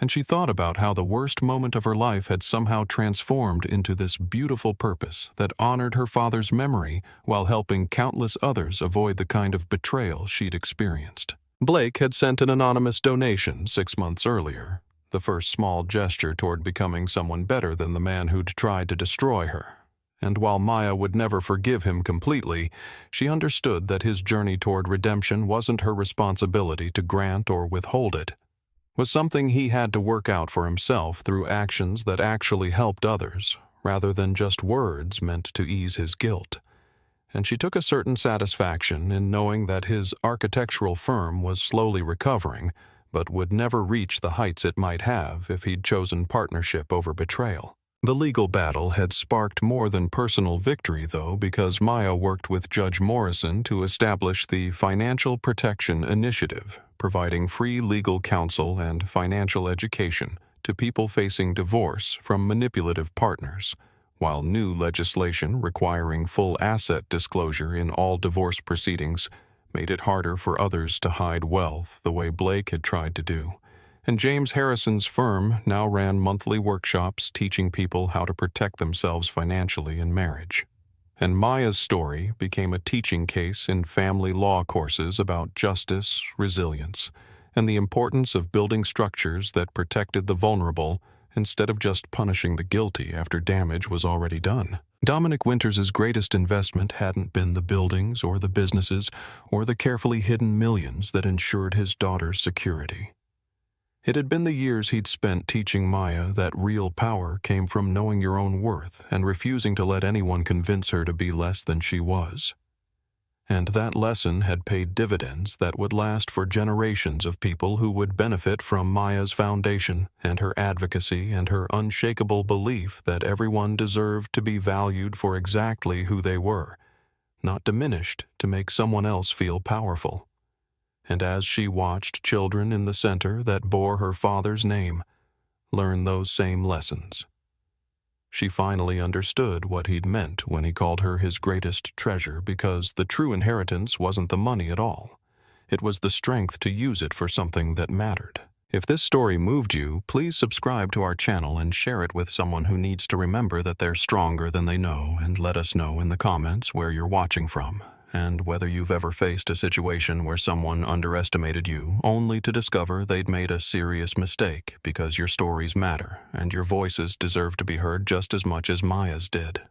And she thought about how the worst moment of her life had somehow transformed into this beautiful purpose that honored her father's memory while helping countless others avoid the kind of betrayal she'd experienced. Blake had sent an anonymous donation 6 months earlier, the first small gesture toward becoming someone better than the man who'd tried to destroy her. And while Maya would never forgive him completely, she understood that his journey toward redemption wasn't her responsibility to grant or withhold it. was something he had to work out for himself through actions that actually helped others, rather than just words meant to ease his guilt. And she took a certain satisfaction in knowing that his architectural firm was slowly recovering, but would never reach the heights it might have if he'd chosen partnership over betrayal. The legal battle had sparked more than personal victory, though, because Maya worked with Judge Morrison to establish the Financial Protection Initiative, providing free legal counsel and financial education to people facing divorce from manipulative partners, while new legislation requiring full asset disclosure in all divorce proceedings made it harder for others to hide wealth the way Blake had tried to do. And James Harrison's firm now ran monthly workshops teaching people how to protect themselves financially in marriage. And Maya's story became a teaching case in family law courses about justice, resilience, and the importance of building structures that protected the vulnerable instead of just punishing the guilty after damage was already done. Dominic Winters's greatest investment hadn't been the buildings or the businesses or the carefully hidden millions that ensured his daughter's security. It had been the years he'd spent teaching Maya that real power came from knowing your own worth and refusing to let anyone convince her to be less than she was. And that lesson had paid dividends that would last for generations of people who would benefit from Maya's foundation and her advocacy and her unshakable belief that everyone deserved to be valued for exactly who they were, not diminished to make someone else feel powerful. And as she watched children in the center that bore her father's name learn those same lessons, she finally understood what he'd meant when he called her his greatest treasure, because the true inheritance wasn't the money at all. It was the strength to use it for something that mattered. If this story moved you, please subscribe to our channel and share it with someone who needs to remember that they're stronger than they know, and let us know in the comments where you're watching from, and whether you've ever faced a situation where someone underestimated you, only to discover they'd made a serious mistake, because your stories matter, and your voices deserve to be heard just as much as Maya's did.